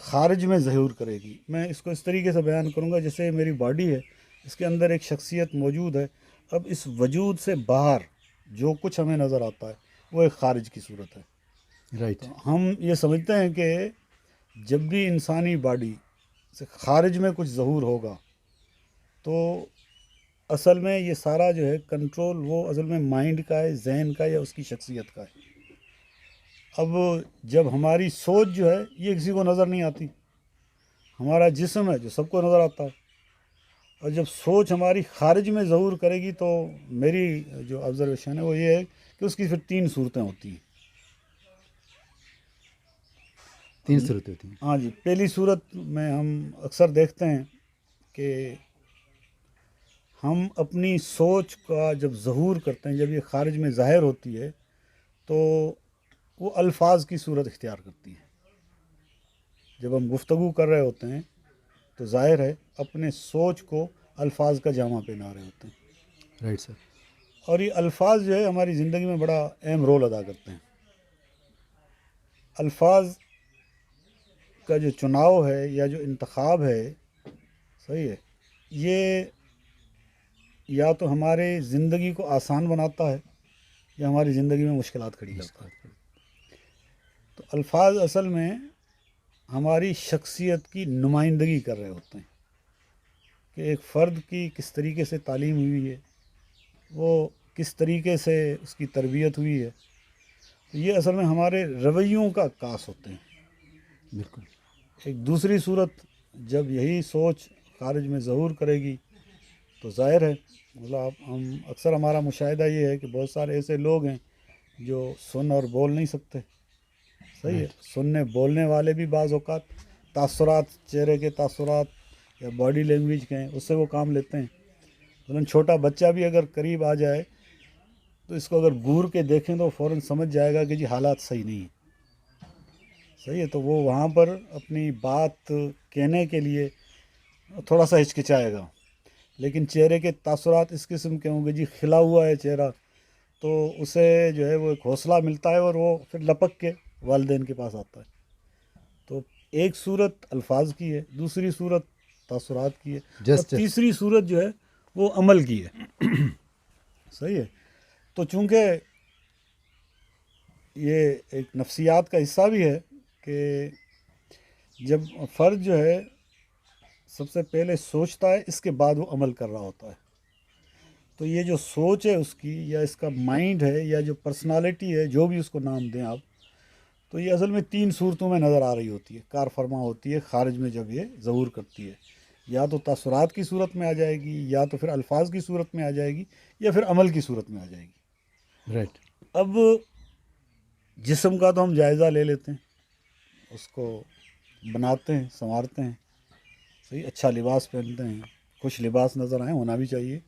خارج میں ظہور کرے گی. میں اس کو اس طریقے سے بیان کروں گا جیسے میری باڈی ہے، اس کے اندر ایک شخصیت موجود ہے. اب اس وجود سے باہر جو کچھ ہمیں نظر آتا ہے وہ ایک خارج کی صورت ہے. رائٹ. تو ہم یہ سمجھتے ہیں کہ جب بھی انسانی باڈی سے خارج میں کچھ ظہور ہوگا تو اصل میں یہ سارا جو ہے کنٹرول وہ اصل میں مائنڈ کا ہے، ذہن کا یا اس کی شخصیت کا ہے. اب جب ہماری سوچ جو ہے یہ کسی کو نظر نہیں آتی، ہمارا جسم ہے جو سب کو نظر آتا ہے، اور جب سوچ ہماری خارج میں ظہور کرے گی تو میری جو آبزرویشن ہے وہ یہ ہے کہ اس کی پھر 3 صورتیں ہوتی ہیں. 3 صورتیں ہوتی ہیں. ہاں جی. پہلی صورت میں ہم اکثر دیکھتے ہیں کہ ہم اپنی سوچ کا جب ظہور کرتے ہیں، جب یہ خارج میں ظاہر ہوتی ہے تو وہ الفاظ کی صورت اختیار کرتی ہے. جب ہم گفتگو کر رہے ہوتے ہیں تو ظاہر ہے اپنے سوچ کو الفاظ کا جامہ پہنا رہے ہوتے ہیں. Right sir. اور یہ الفاظ جو ہے ہماری زندگی میں بڑا اہم رول ادا کرتے ہیں. الفاظ کا جو چناؤ ہے یا جو انتخاب ہے، صحیح ہے، یہ یا تو ہمارے زندگی کو آسان بناتا ہے یا ہماری زندگی میں مشکلات کھڑی کرتا ہے. تو الفاظ اصل میں ہماری شخصیت کی نمائندگی کر رہے ہوتے ہیں کہ ایک فرد کی کس طریقے سے تعلیم ہوئی ہے، وہ کس طریقے سے اس کی تربیت ہوئی ہے. تو یہ اصل میں ہمارے رویوں کا عکاس ہوتے ہیں. بالکل. ایک دوسری صورت جب یہی سوچ خارج میں ظہور کرے گی تو ظاہر ہے مطلب ہم اکثر ہمارا مشاہدہ یہ ہے کہ بہت سارے ایسے لوگ ہیں جو سن اور بول نہیں سکتے. صحیح ہے. سننے بولنے والے بھی بعض اوقات تاثرات، چہرے کے تاثرات یا باڈی لینگویج کے ہیں، اس سے وہ کام لیتے ہیں. مثلاً چھوٹا بچہ بھی اگر قریب آ جائے تو اس کو اگر گور کے دیکھیں تو فوراً سمجھ جائے گا کہ جی حالات صحیح نہیں ہیں. صحیح ہے. تو وہ وہاں پر اپنی بات کہنے کے لیے تھوڑا سا ہچکچائے گا، لیکن چہرے کے تاثرات اس قسم کے ہوں گے، جی کھلا ہوا ہے چہرہ، تو اسے جو ہے وہ ایک حوصلہ ملتا ہے اور وہ پھر لپک کے والدین کے پاس آتا ہے. تو ایک صورت الفاظ کی ہے، دوسری صورت تاثرات کی ہے، اور تیسری صورت جو ہے وہ عمل کی ہے. صحیح ہے. تو چونکہ یہ ایک نفسیات کا حصہ بھی ہے کہ جب فرد جو ہے سب سے پہلے سوچتا ہے، اس کے بعد وہ عمل کر رہا ہوتا ہے. تو یہ جو سوچ ہے اس کی یا اس کا مائنڈ ہے یا جو پرسنالٹی ہے، جو بھی اس کو نام دیں آپ، تو یہ اصل میں 3 صورتوں میں نظر آ رہی ہوتی ہے، کار فرما ہوتی ہے خارج میں جب یہ ظہور کرتی ہے. یا تو تاثرات کی صورت میں آ جائے گی، یا تو پھر الفاظ کی صورت میں آ جائے گی، یا پھر عمل کی صورت میں آ جائے گی. رائٹ. اب جسم کا تو ہم جائزہ لے لیتے ہیں، اس کو بناتے ہیں، سنوارتے ہیں. صحیح. اچھا لباس پہنتے ہیں، خوش لباس نظر آئیں، ہونا بھی چاہیے.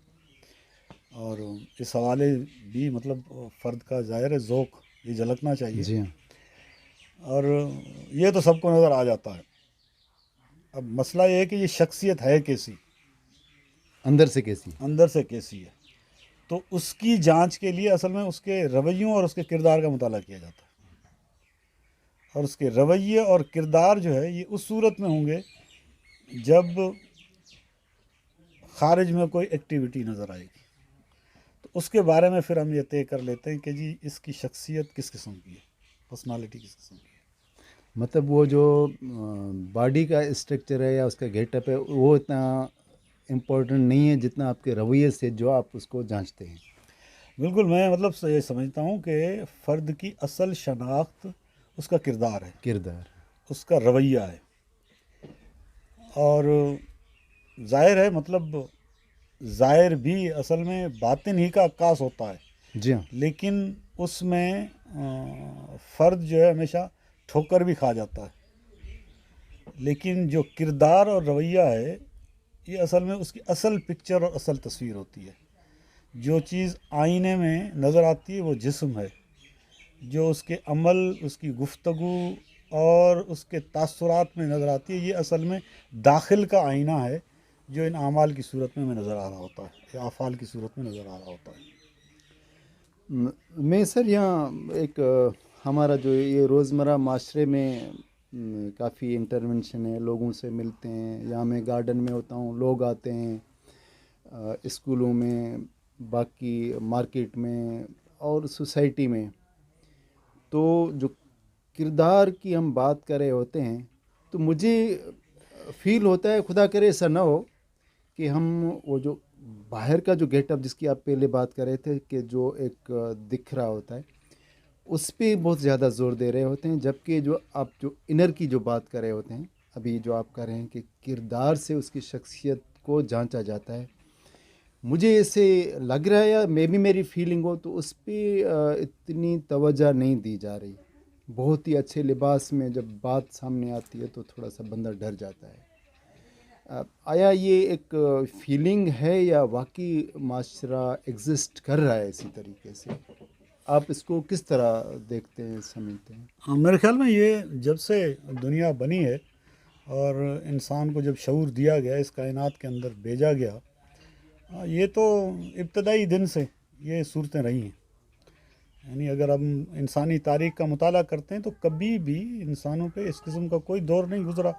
اور اس حوالے بھی مطلب فرد کا ظاہر ہے ذوق یہ جھلکنا چاہیے. جی ہاں. اور یہ تو سب کو نظر آ جاتا ہے. اب مسئلہ یہ ہے کہ یہ شخصیت ہے کیسی، اندر سے کیسی. اندر سے کیسی ہے. تو اس کی جانچ کے لیے اصل میں اس کے رویوں اور اس کے کردار کا مطالعہ کیا جاتا ہے. اور اس کے رویے اور کردار جو ہے یہ اس صورت میں ہوں گے جب خارج میں کوئی ایکٹیویٹی نظر آئے گی. تو اس کے بارے میں پھر ہم یہ طے کر لیتے ہیں کہ جی اس کی شخصیت کس قسم کی ہے، پرسنالٹی کس قسم کی ہے. مطلب وہ جو باڈی کا اسٹرکچر ہے یا اس کا گیٹ اپ ہے وہ اتنا امپورٹنٹ نہیں ہے جتنا آپ کے رویے سے جو آپ اس کو جانچتے ہیں. بالکل. میں مطلب یہ سمجھتا ہوں کہ فرد کی اصل شناخت اس کا کردار ہے، کردار. اس کا رویہ ہے. اور ظاہر ہے مطلب ظاہر بھی اصل میں باطن ہی کا عکاس ہوتا ہے. جی ہاں. لیکن اس میں فرد جو ہے ہمیشہ ٹھوکر بھی کھا جاتا ہے. لیکن جو کردار اور رویہ ہے یہ اصل میں اس کی اصل پکچر اور اصل تصویر ہوتی ہے. جو چیز آئینے میں نظر آتی ہے وہ جسم ہے، جو اس کے عمل، اس کی گفتگو اور اس کے تاثرات میں نظر آتی ہے یہ اصل میں داخل کا آئینہ ہے جو ان اعمال کی صورت میں ہمیں نظر آ رہا ہوتا ہے یا افعال کی صورت میں نظر آ رہا ہوتا ہے. میں سر یہاں ایک ہمارا جو یہ روزمرہ معاشرے میں کافی انٹرونشن ہے، لوگوں سے ملتے ہیں. یہاں میں گارڈن میں ہوتا ہوں، لوگ آتے ہیں اسکولوں میں، باقی مارکیٹ میں اور سوسائٹی میں. تو جو کردار کی ہم بات کر رہے ہوتے ہیں تو مجھے فیل ہوتا ہے، خدا کرے ایسا نہ ہو کہ ہم وہ جو باہر کا جو گیٹ اپ جس کی آپ پہلے بات کر رہے تھے کہ جو ایک دکھ رہا ہوتا ہے اس پہ بہت زیادہ زور دے رہے ہوتے ہیں، جبکہ جو آپ جو انر کی جو بات کر رہے ہوتے ہیں ابھی جو آپ کر رہے ہیں کہ کردار سے اس کی شخصیت کو جانچا جاتا ہے. مجھے ایسے لگ رہا ہے یا میں بھی میری فیلنگ ہو تو اس پہ اتنی توجہ نہیں دی جا رہی. بہت ہی اچھے لباس میں جب بات سامنے آتی ہے تو تھوڑا سا بندہ ڈر جاتا ہے. آیا یہ ایک فیلنگ ہے یا واقعی معاشرہ ایگزسٹ کر رہا ہے اسی طریقے سے؟ آپ اس کو کس طرح دیکھتے ہیں، سمجھتے ہیں؟ میرے خیال میں یہ جب سے دنیا بنی ہے اور انسان کو جب شعور دیا گیا، اس کائنات کے اندر بھیجا گیا، یہ تو ابتدائی دن سے یہ صورتیں رہی ہیں. یعنی اگر ہم انسانی تاریخ کا مطالعہ کرتے ہیں تو کبھی بھی انسانوں پہ اس قسم کا کوئی دور نہیں گزرا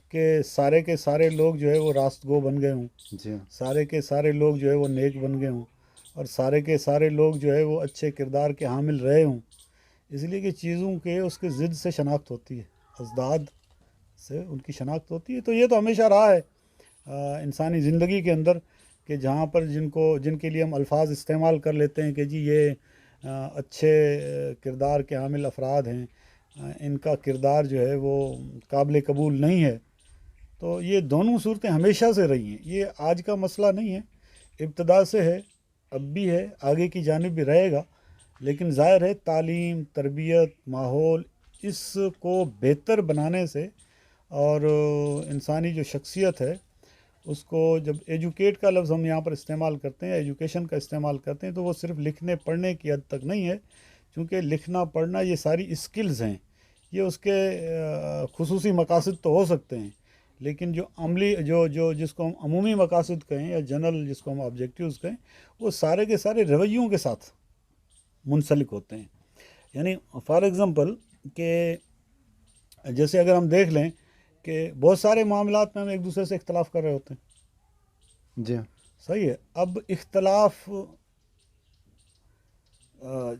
کہ سارے کے سارے لوگ جو ہے وہ راست گو بن گئے ہوں، جی ہاں. سارے کے سارے لوگ جو ہے وہ نیک بن گئے ہوں، اور سارے کے سارے لوگ جو ہے وہ اچھے کردار کے حامل رہے ہوں. اس لیے کہ چیزوں کے اس کے ضد سے شناخت ہوتی ہے، ازداد سے ان کی شناخت ہوتی ہے. تو یہ تو ہمیشہ رہا ہے انسانی زندگی کے اندر کہ جہاں پر جن کے لیے ہم الفاظ استعمال کر لیتے ہیں کہ جی یہ اچھے کردار کے حامل افراد ہیں، ان کا کردار جو ہے وہ قابل قبول نہیں ہے. تو یہ دونوں صورتیں ہمیشہ سے رہی ہیں، یہ آج کا مسئلہ نہیں ہے، ابتدا سے ہے، اب بھی ہے، آگے کی جانب بھی رہے گا. لیکن ظاہر ہے تعلیم، تربیت، ماحول، اس کو بہتر بنانے سے اور انسانی جو شخصیت ہے اس کو جب ایجوکیٹ کا لفظ ہم یہاں پر استعمال کرتے ہیں، ایجوکیشن کا استعمال کرتے ہیں، تو وہ صرف لکھنے پڑھنے کی حد تک نہیں ہے، چونکہ لکھنا پڑھنا یہ ساری اسکلز ہیں، یہ اس کے خصوصی مقاصد تو ہو سکتے ہیں، لیکن جو عملی جس کو ہم عمومی مقاصد کہیں یا جنرل جس کو ہم آبجیکٹیوز کہیں، وہ سارے کے سارے رویوں کے ساتھ منسلک ہوتے ہیں. یعنی فار ایگزامپل کہ جیسے اگر ہم دیکھ لیں کہ بہت سارے معاملات میں ہم ایک دوسرے سے اختلاف کر رہے ہوتے ہیں. جی ہاں. صحیح ہے. اب اختلاف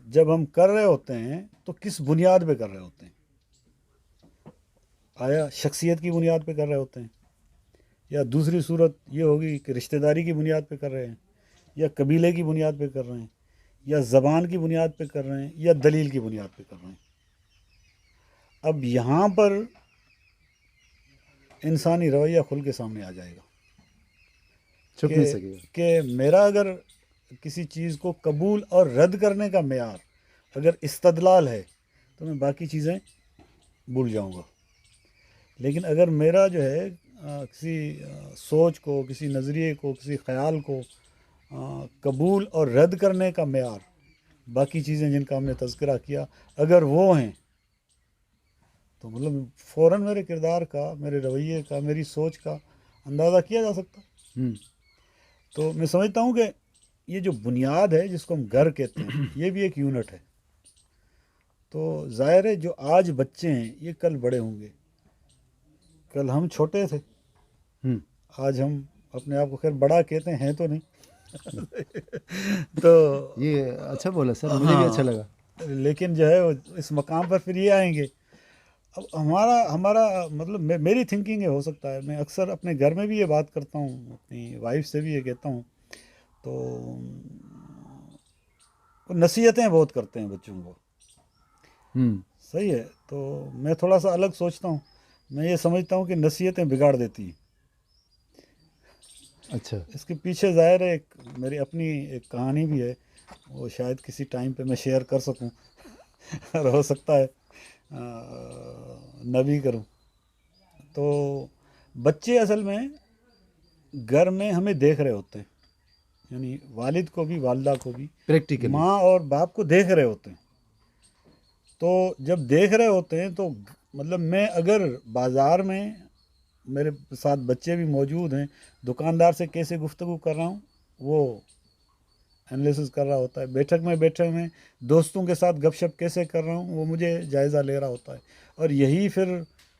جب ہم کر رہے ہوتے ہیں تو کس بنیاد پہ کر رہے ہوتے ہیں؟ آیا شخصیت کی بنیاد پہ کر رہے ہوتے ہیں، یا دوسری صورت یہ ہوگی کہ رشتہ داری کی بنیاد پہ کر رہے ہیں، یا قبیلے کی بنیاد پہ کر رہے ہیں، یا زبان کی بنیاد پہ کر رہے ہیں، یا دلیل کی بنیاد پہ کر رہے ہیں. اب یہاں پر انسانی رویہ کھل کے سامنے آ جائے گا چھپ نہیں سکے گا. کہ میرا اگر کسی چیز کو قبول اور رد کرنے کا معیار اگر استدلال ہے تو میں باقی چیزیں بھول جاؤں گا. لیکن اگر میرا جو ہے کسی سوچ کو، کسی نظریے کو، کسی خیال کو قبول اور رد کرنے کا معیار، باقی چیزیں جن کا ہم نے تذکرہ کیا اگر وہ ہیں، تو مطلب فوراً میرے کردار کا، میرے رویے کا، میری سوچ کا اندازہ کیا جا سکتا. تو میں سمجھتا ہوں کہ یہ جو بنیاد ہے جس کو ہم گھر کہتے ہیں، یہ بھی ایک یونٹ ہے. تو ظاہر ہے جو آج بچے ہیں یہ کل بڑے ہوں گے. کل ہم چھوٹے تھے، آج ہم اپنے آپ کو خیر بڑا کہتے ہیں تو نہیں. تو یہ اچھا بولا سر، مجھے بھی اچھا لگا. لیکن جو ہے اس مقام پر پھر یہ آئیں گے. اب ہمارا مطلب میری تھنکنگ ہے، ہو سکتا ہے میں اکثر اپنے گھر میں بھی یہ بات کرتا ہوں، اپنی وائف سے بھی یہ کہتا ہوں، تو نصیحتیں بہت کرتے ہیں بچوں کو. صحیح ہے. تو میں تھوڑا سا الگ سوچتا ہوں، میں یہ سمجھتا ہوں کہ نصیحتیں بگاڑ دیتی ہیں. اچھا. اس کے پیچھے ظاہر ہے میری اپنی ایک کہانی بھی ہے، وہ شاید کسی ٹائم پہ میں شیئر کر سکوں اور ہو سکتا ہے نہ بھی کروں. تو بچے اصل میں گھر میں ہمیں دیکھ رہے ہوتے ہیں، یعنی والد کو بھی، والدہ کو بھی، پریکٹیکلی ماں اور باپ کو دیکھ رہے ہوتے ہیں. تو جب دیکھ رہے ہوتے ہیں تو مطلب میں اگر بازار میں میرے ساتھ بچے بھی موجود ہیں، دکاندار سے کیسے گفتگو کر رہا ہوں وہ انالیسس کر رہا ہوتا ہے، بیٹھک میں بیٹھے ہوئے دوستوں کے ساتھ گپ شپ کیسے کر رہا ہوں وہ مجھے جائزہ لے رہا ہوتا ہے. اور یہی پھر